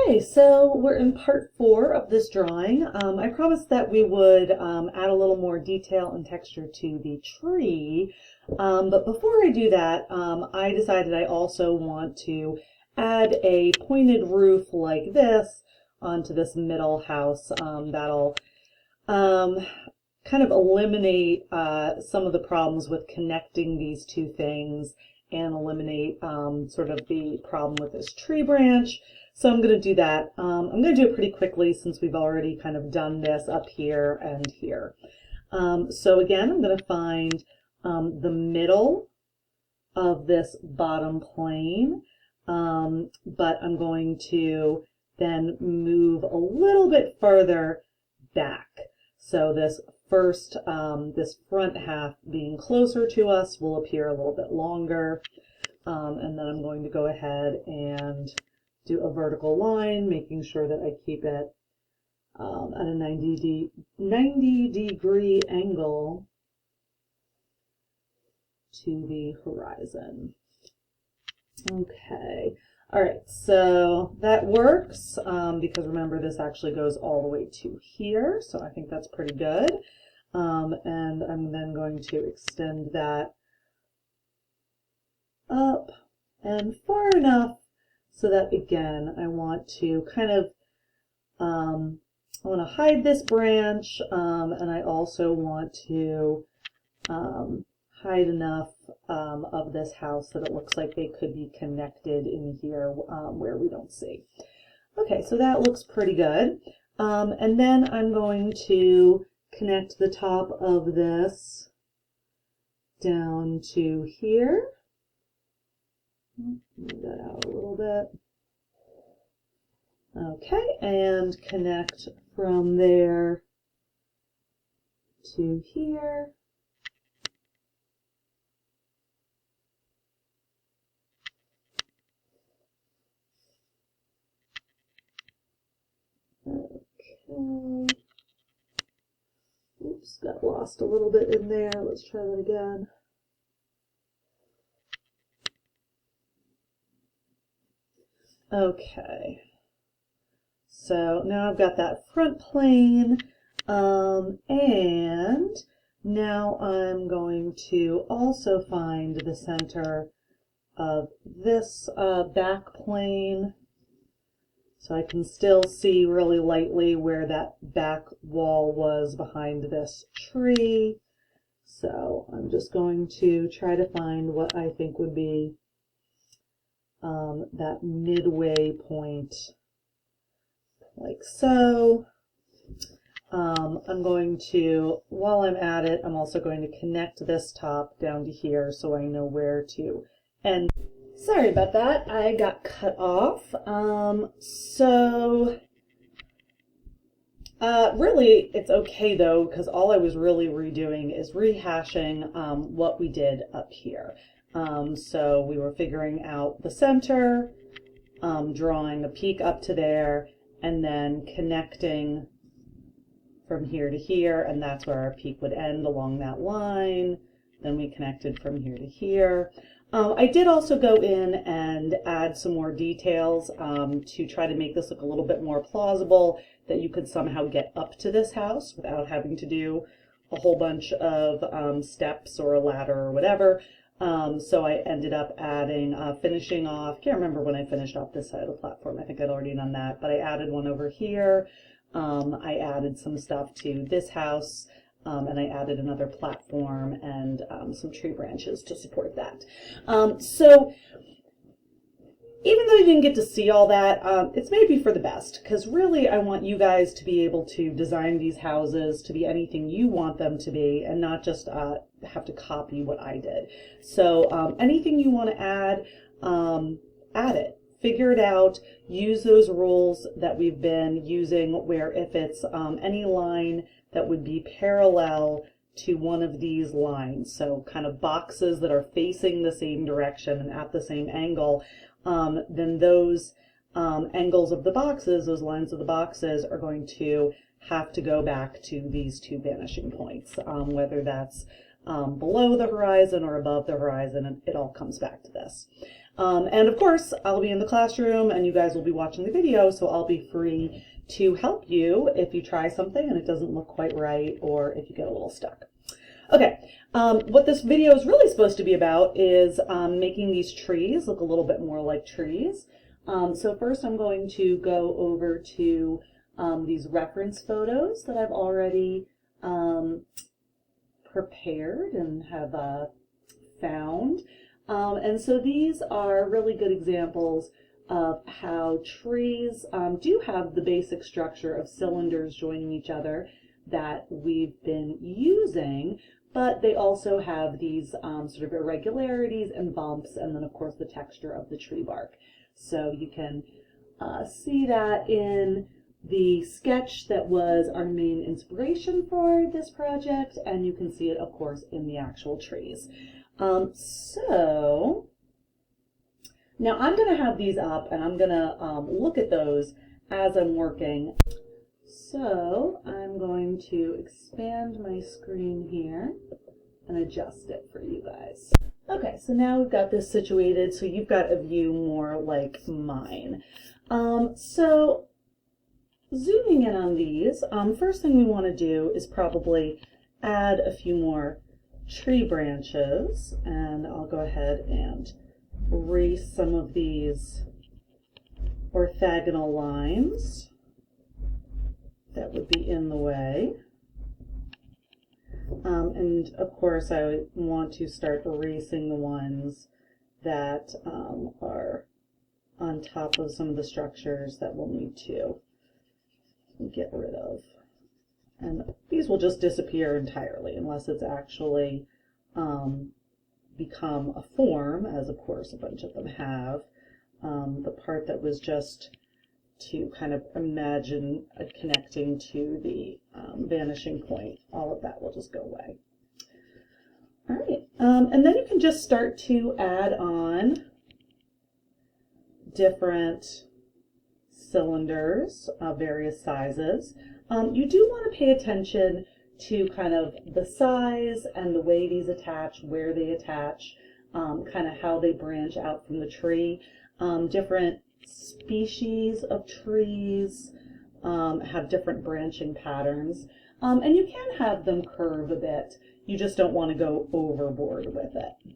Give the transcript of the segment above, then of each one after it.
Okay, so we're in part 4 of this drawing. I promised that we would add a little more detail and texture to the tree, but before I do that, I decided I also want to add a pointed roof like this onto this middle house. That'll kind of eliminate some of the problems with connecting these two things and eliminate sort of the problem with this tree branch. So I'm going to do that. I'm going to do it pretty quickly since we've already kind of done this up here and here. So again, I'm going to find the middle of this bottom plane, but I'm going to then move a little bit further back. So this first, this front half being closer to us will appear a little bit longer. And then I'm going to go ahead and do a vertical line, making sure that I keep it at a 90 degree angle to the horizon. Okay, all right, so that works because remember this actually goes all the way to here, so I think that's pretty good. And I'm then going to extend that up and far enough so that, again, I want to kind of, I want to hide this branch, and I also want to hide enough of this house that it looks like they could be connected in here where we don't see. Okay, so that looks pretty good. And then I'm going to connect the top of this down to here. Move that out a little bit. Okay, and connect from there to here. Okay. Oops, got lost a little bit in there. Let's try that again. Okay, so now I've got that front plane, and now I'm going to also find the center of this back plane, so I can still see really lightly where that back wall was behind this tree. So I'm just going to try to find what I think would be that midway point, like so. I'm going to, while I'm at it, I'm also going to connect this top down to here so I know where to end. Sorry about that, I got cut off. Really, it's okay though, because all I was really redoing is rehashing what we did up here. So we were figuring out the center, drawing a peak up to there, and then connecting from here to here, and that's where our peak would end along that line. Then we connected from here to here. I did also go in and add some more details to try to make this look a little bit more plausible, that you could somehow get up to this house without having to do a whole bunch of steps or a ladder or whatever. So I ended up adding, finishing off, can't remember when I finished off this side of the platform, I think I'd already done that, but I added one over here. I added some stuff to this house, and I added another platform and some tree branches to support that. So even though you didn't get to see all that, it's maybe for the best, because really I want you guys to be able to design these houses to be anything you want them to be, and not just have to copy what I did. So anything you want to add it. Figure it out, use those rules that we've been using, where if it's any line that would be parallel to one of these lines, so kind of boxes that are facing the same direction and at the same angle, then those angles of the boxes, those lines of the boxes, are going to have to go back to these two vanishing points, whether that's below the horizon or above the horizon, and it all comes back to this. And of course, I'll be in the classroom and you guys will be watching the video, so I'll be free to help you if you try something and it doesn't look quite right or if you get a little stuck. Okay, what this video is really supposed to be about is making these trees look a little bit more like trees. So first I'm going to go over to these reference photos that I've already prepared and have found. And so these are really good examples of how trees do have the basic structure of cylinders joining each other that we've been using, but they also have these sort of irregularities and bumps, and then of course the texture of the tree bark. So you can see that in the sketch that was our main inspiration for this project, and you can see it of course in the actual trees. So now I'm going to have these up and I'm going to look at those as I'm working. So I'm going to expand my screen here and adjust it for you guys. Okay, so now we've got this situated so you've got a view more like mine. So zooming in on these, first thing we want to do is probably add a few more tree branches, and I'll go ahead and erase some of these orthogonal lines that would be in the way. And of course I want to start erasing the ones that are on top of some of the structures that we'll need to get rid of. And these will just disappear entirely unless it's actually become a form, as of course a bunch of them have. The part that was just to kind of imagine connecting to the vanishing point, all of that will just go away. All right, and then you can just start to add on different cylinders of various sizes. You do want to pay attention to kind of the size and the way these attach, where they attach, kind of how they branch out from the tree. Different species of trees have different branching patterns, and you can have them curve a bit. You just don't want to go overboard with it.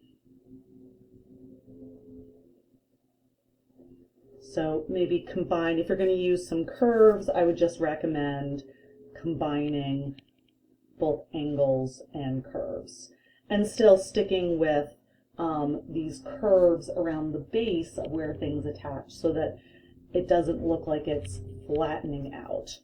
So maybe combine, if you're going to use some curves, I would just recommend combining both angles and curves, and still sticking with these curves around the base of where things attach so that it doesn't look like it's flattening out.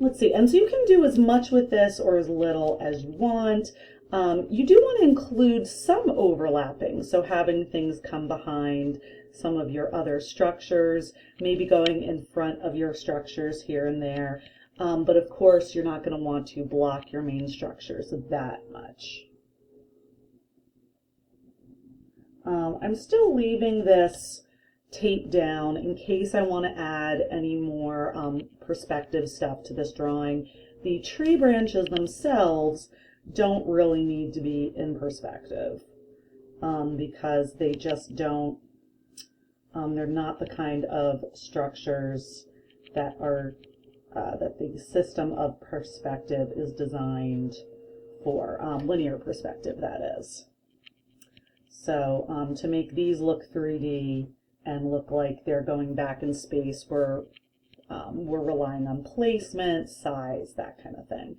Let's see, and so you can do as much with this or as little as you want. You do want to include some overlapping, so having things come behind some of your other structures, maybe going in front of your structures here and there. But of course, you're not going to want to block your main structures that much. I'm still leaving this tape down in case I want to add any more perspective stuff to this drawing. The tree branches themselves don't really need to be in perspective because they just don't, they're not the kind of structures that are that the system of perspective is designed for, linear perspective that is. So to make these look 3D and look like they're going back in space, we're relying on placement, size, that kind of thing.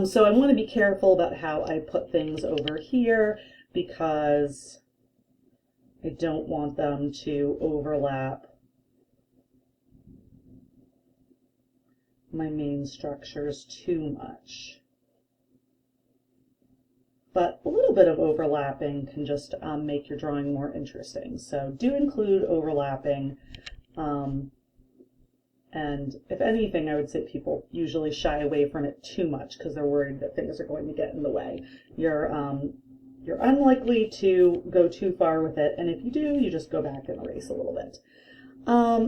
So I want to be careful about how I put things over here because I don't want them to overlap my main structures too much. But a little bit of overlapping can just make your drawing more interesting. So do include overlapping. And if anything, I would say people usually shy away from it too much because they're worried that things are going to get in the way. You're unlikely to go too far with it, and if you do, you just go back and erase a little bit.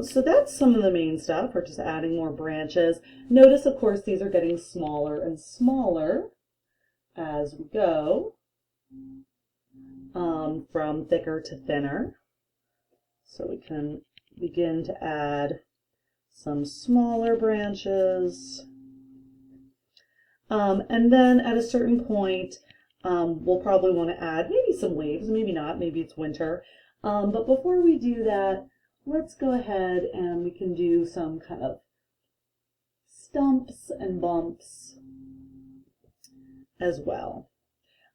So that's some of the main stuff. We're just adding more branches. Notice, of course, these are getting smaller and smaller as we go. from thicker to thinner. So we can begin to add some smaller branches. And then at a certain point, we'll probably want to add maybe some leaves, maybe not, maybe it's winter. But before we do that, let's go ahead and we can do some kind of stumps and bumps as well.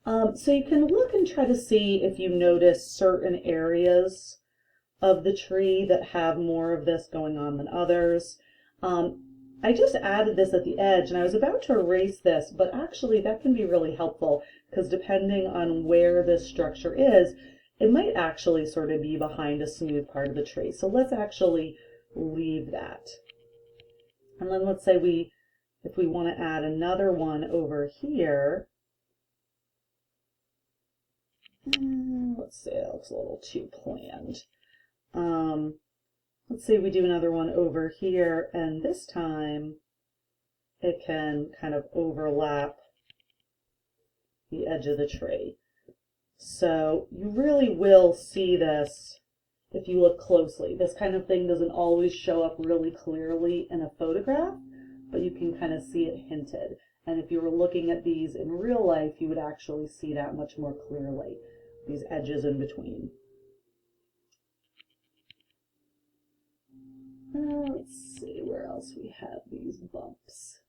So you can look and try to see if you notice certain areas of the tree that have more of this going on than others. I just added this at the edge and I was about to erase this, but actually that can be really helpful because depending on where this structure is, it might actually sort of be behind a smooth part of the tree. So let's actually leave that. And then let's say if we want to add another one over here, let's see, that looks a little too planned. Let's say we do another one over here, and this time it can kind of overlap the edge of the tree. So you really will see this if you look closely. This kind of thing doesn't always show up really clearly in a photograph, but you can kind of see it hinted. And if you were looking at these in real life, you would actually see that much more clearly, these edges in between. Let's see where else we have these bumps.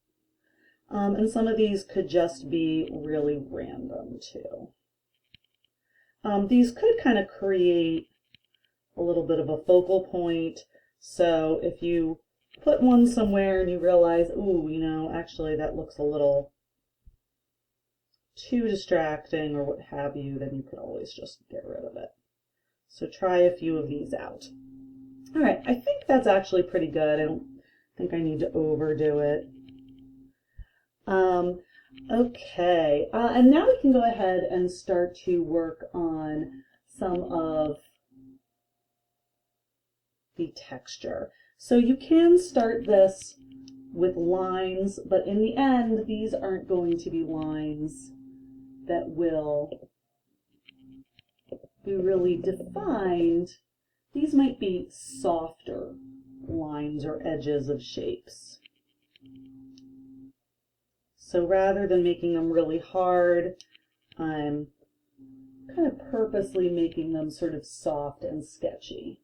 And some of these could just be really random too. These could kind of create a little bit of a focal point. So if you put one somewhere and you realize, ooh, you know, actually that looks a little too distracting or what have you, then you could always just get rid of it. So try a few of these out. All right, I think that's actually pretty good. I don't think I need to overdo it. Okay, and now we can go ahead and start to work on some of the texture. So you can start this with lines, but in the end, these aren't going to be lines that will be really defined. These might be softer lines or edges of shapes. So rather than making them really hard, I'm kind of purposely making them sort of soft and sketchy.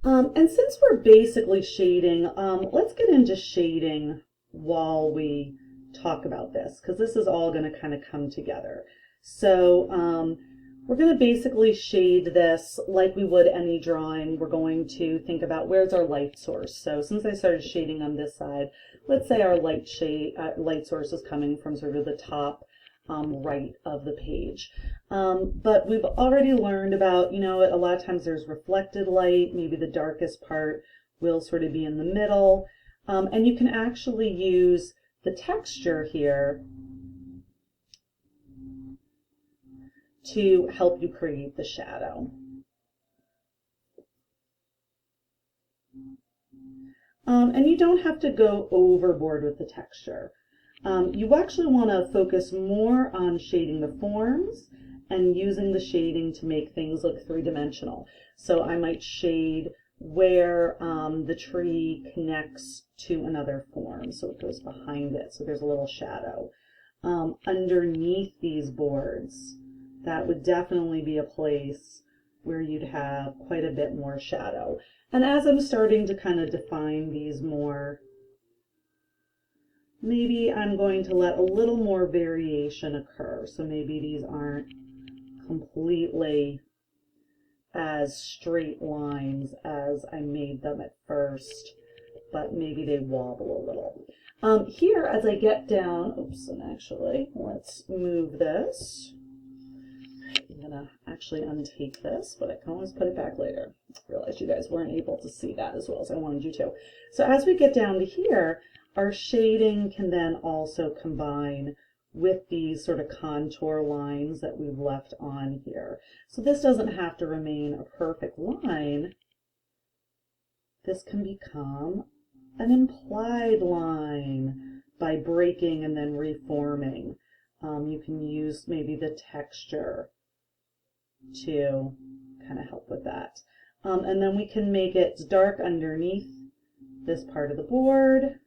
And since we're basically shading, let's get into shading while we talk about this, because this is all going to kind of come together. So we're going to basically shade this like we would any drawing. We're going to think about where's our light source. So since I started shading on this side, let's say our light source is coming from sort of the top right of the page. But we've already learned about, you know, a lot of times there's reflected light. Maybe the darkest part will sort of be in the middle. And you can actually use the texture here to help you create the shadow. And you don't have to go overboard with the texture. You actually want to focus more on shading the forms and using the shading to make things look three-dimensional. So I might shade where the tree connects to another form, so it goes behind it, so there's a little shadow. Underneath these boards, that would definitely be a place where you'd have quite a bit more shadow. And as I'm starting to kind of define these more, maybe I'm going to let a little more variation occur. So maybe these aren't completely as straight lines as I made them at first, but maybe they wobble a little. Here, as I get down, oops, and actually, let's move this. I'm gonna actually untake this, but I can always put it back later. I realized you guys weren't able to see that as well as I wanted you to. So as we get down to here, our shading can then also combine with these sort of contour lines that we've left on here. So this doesn't have to remain a perfect line. This can become an implied line. by breaking and then reforming. You can use maybe the texture to kind of help with that. And then we can make it dark underneath this part of the board,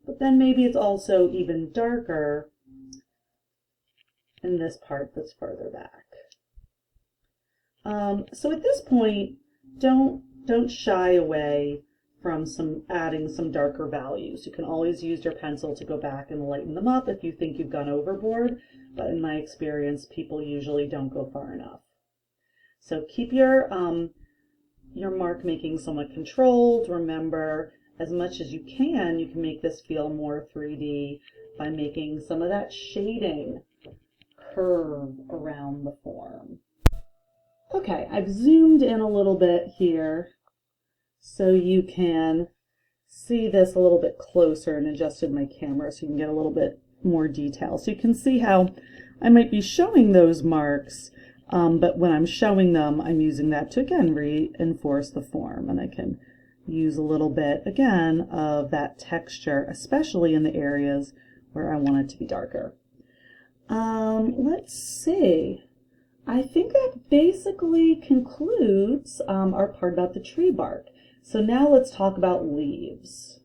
but then maybe it's also even darker in this part that's further back. So at this point, don't shy away from adding some darker values. You can always use your pencil to go back and lighten them up if you think you've gone overboard, but in my experience, people usually don't go far enough. So keep your mark making somewhat controlled. Remember, as much as you can make this feel more 3D by making some of that shading curve around the form. Okay, I've zoomed in a little bit here so you can see this a little bit closer and adjusted my camera so you can get a little bit more detail. So you can see how I might be showing those marks, but when I'm showing them, I'm using that to, again, reinforce the form. And I can use a little bit, again, of that texture, especially in the areas where I want it to be darker. Let's see. I think that basically concludes our part about the tree bark. So now let's talk about leaves.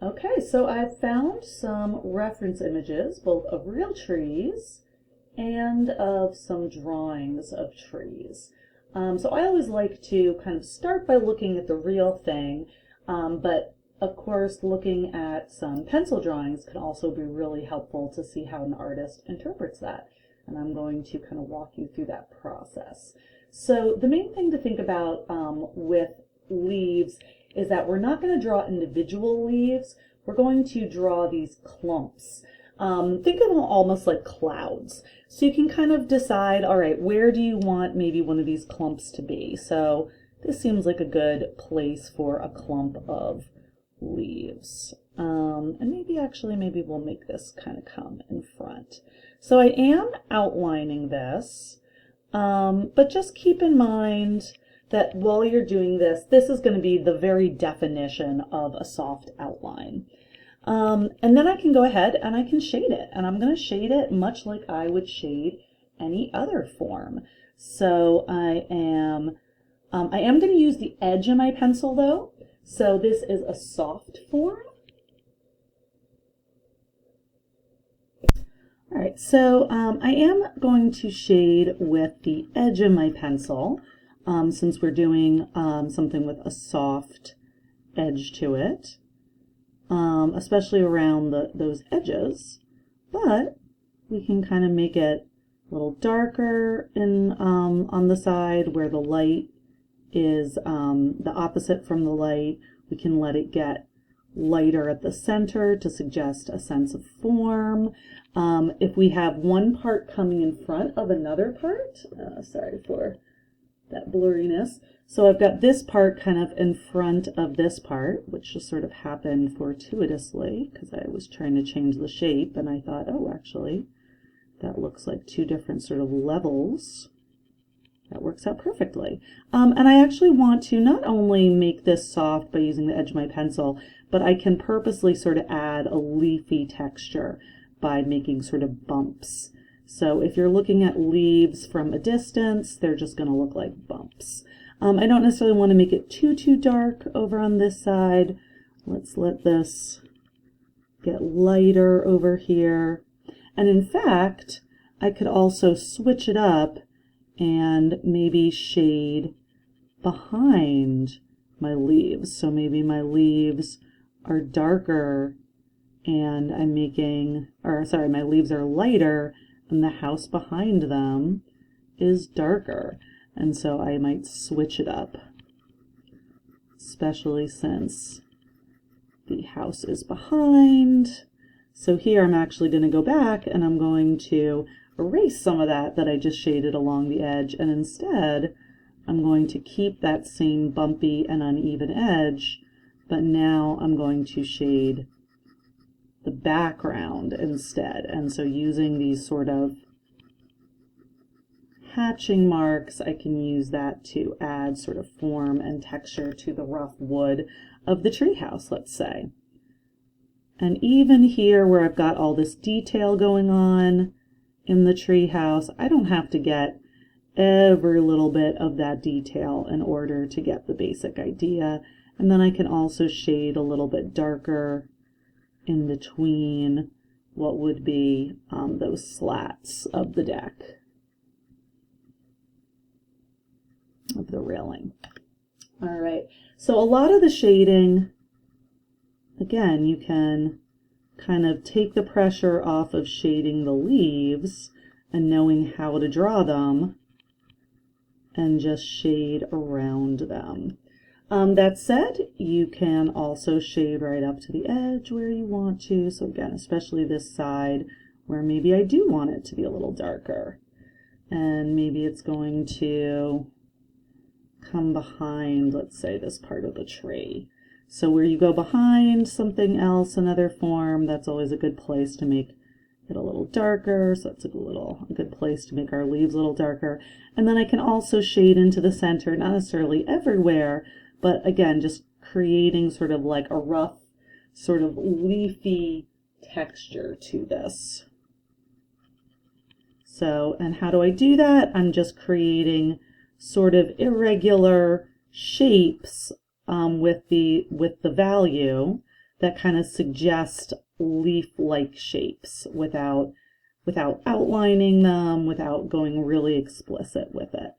Okay, so I've found some reference images, both of real trees and of some drawings of trees. So I always like to kind of start by looking at the real thing, but of course looking at some pencil drawings can also be really helpful to see how an artist interprets that. And I'm going to kind of walk you through that process. So the main thing to think about with leaves is that we're not going to draw individual leaves. We're going to draw these clumps. Think of them almost like clouds. So you can kind of decide, all right, where do you want maybe one of these clumps to be? So this seems like a good place for a clump of leaves. And maybe we'll make this kind of come in front. So I am outlining this, but just keep in mind that while you're doing this, this is going to be the very definition of a soft outline. And then I can go ahead and I can shade it, and I'm going to shade it much like I would shade any other form. So I am going to use the edge of my pencil though. So this is a soft form. All right, so I am going to shade with the edge of my pencil since we're doing something with a soft edge to it, especially around those edges, but we can kind of make it a little darker on the side where the light is the opposite from the light. We can let it get lighter at the center to suggest a sense of form. If we have one part coming in front of another part, sorry for that blurriness. So I've got this part kind of in front of this part, which just sort of happened fortuitously because I was trying to change the shape and I thought, oh, actually, that looks like two different sort of levels. That works out perfectly. And I actually want to not only make this soft by using the edge of my pencil, but I can purposely sort of add a leafy texture by making sort of bumps. So if you're looking at leaves from a distance, they're just going to look like bumps. I don't necessarily want to make it too dark over on this side. Let's let this get lighter over here. And in fact, I could also switch it up and maybe shade behind my leaves. So maybe my leaves are darker and I'm making, or sorry, my leaves are lighter and the house behind them is darker. And so I might switch it up, especially since the house is behind. So here I'm actually going to go back and I'm going to erase some of that I just shaded along the edge, and instead I'm going to keep that same bumpy and uneven edge, but now I'm going to shade the background instead. And so using these sort of hatching marks, I can use that to add sort of form and texture to the rough wood of the treehouse, let's say. And even here where I've got all this detail going on in the treehouse, I don't have to get every little bit of that detail in order to get the basic idea. And then I can also shade a little bit darker in between what would be those slats of the deck, of the railing. All right, so a lot of the shading, again, you can kind of take the pressure off of shading the leaves and knowing how to draw them and just shade around them. That said, you can also shade right up to the edge where you want to. So again, especially this side where maybe I do want it to be a little darker. And maybe it's going to come behind, let's say, this part of the tree. So where you go behind something else, another form, that's always a good place to make it a little darker. So that's a good place to make our leaves a little darker. And then I can also shade into the center, not necessarily everywhere, but again, just creating sort of like a rough, sort of leafy texture to this. So, and how do I do that? I'm just creating sort of irregular shapes with the value that kind of suggest leaf-like shapes without outlining them, without going really explicit with it.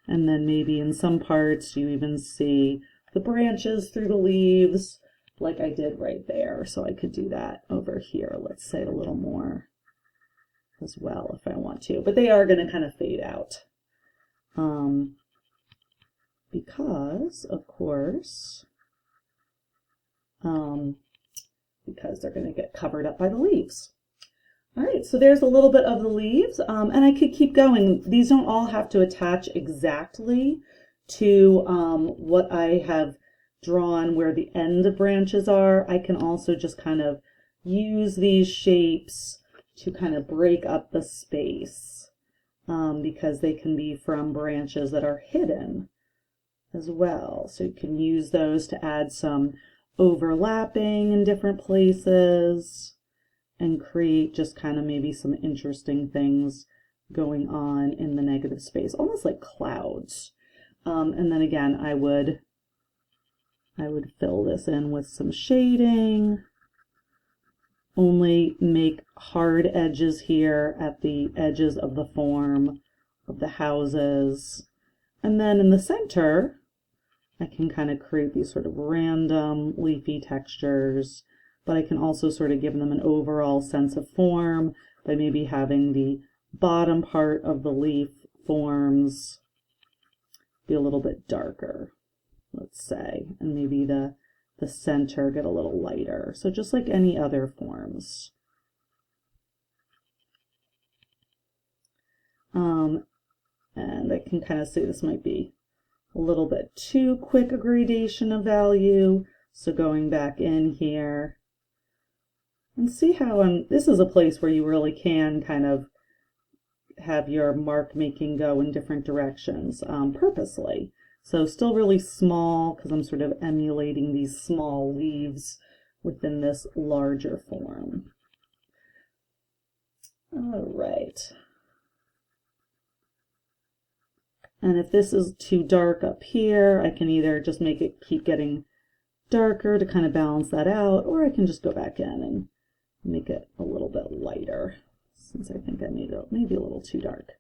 And then maybe in some parts you even see the branches through the leaves like I did right there. So I could do that over here, let's say a little more as well if I want to. But they are going to kind of fade out. Because, of course, because they're going to get covered up by the leaves. All right, so there's a little bit of the leaves, and I could keep going. These don't all have to attach exactly to what I have drawn where the end of branches are. I can also just kind of use these shapes to kind of break up the space because they can be from branches that are hidden as well. So you can use those to add some overlapping in different places and create just kind of maybe some interesting things going on in the negative space, almost like clouds. And then again, I would fill this in with some shading, only make hard edges here at the edges of the form of the houses. And then in the center, I can kind of create these sort of random leafy textures, but I can also sort of give them an overall sense of form by maybe having the bottom part of the leaf forms be a little bit darker, let's say, and maybe the center get a little lighter. So just like any other forms. And I can kind of see this might be a little bit too quick a gradation of value. So going back in here and see how this is a place where you really can kind of have your mark making go in different directions purposely. So still really small because I'm sort of emulating these small leaves within this larger form. All right. And if this is too dark up here, I can either just make it keep getting darker to kind of balance that out, or I can just go back in and make it a little bit lighter, since I think I made it maybe a little too dark.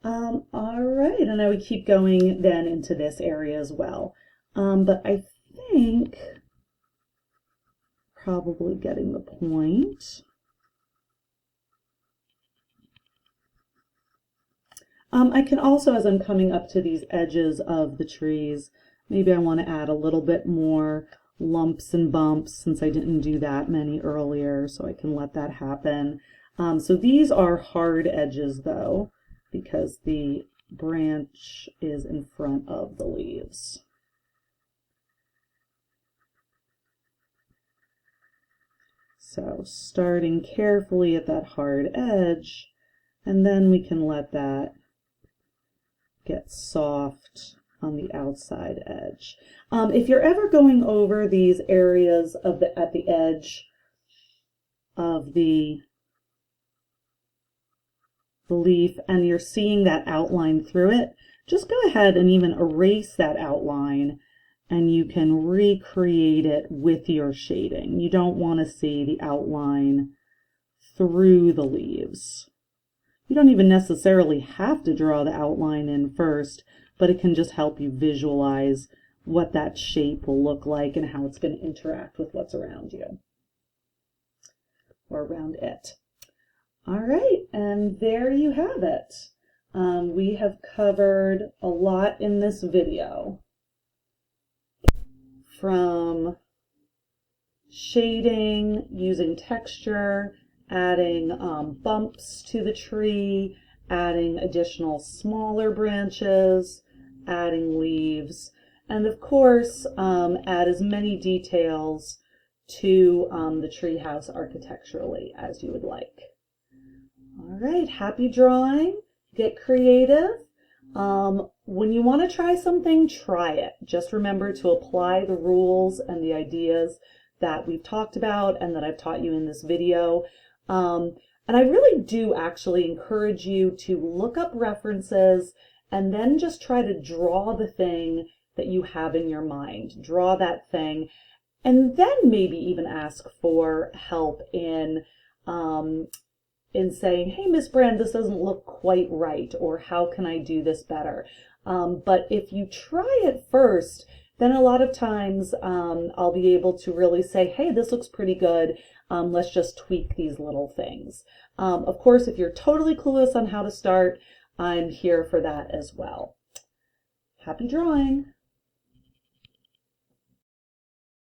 All right, and I would keep going then into this area as well. But I think probably getting the point. I can also, as I'm coming up to these edges of the trees, maybe I want to add a little bit more lumps and bumps since I didn't do that many earlier, so I can let that happen. So these are hard edges though, because the branch is in front of the leaves. So starting carefully at that hard edge, and then we can let that get soft on the outside edge. If you're ever going over these areas of at the edge of the leaf and you're seeing that outline through it, just go ahead and even erase that outline and you can recreate it with your shading. You don't want to see the outline through the leaves. You don't even necessarily have to draw the outline in first, but it can just help you visualize what that shape will look like and how it's going to interact with what's around you or around it. All right, and there you have it. We have covered a lot in this video, from shading, using texture, adding bumps to the tree, adding additional smaller branches, adding leaves, and of course add as many details to the treehouse architecturally as you would like. All right, happy drawing. Get creative. When you want to try something, try it. Just remember to apply the rules and the ideas that we've talked about and that I've taught you in this video. And I really do actually encourage you to look up references and then just try to draw the thing that you have in your mind. Draw that thing and then maybe even ask for help in saying, hey, Miss Brand, this doesn't look quite right, or how can I do this better? But if you try it first, then a lot of times I'll be able to really say, hey, this looks pretty good. Let's just tweak these little things. Of course, if you're totally clueless on how to start, I'm here for that as well. Happy drawing!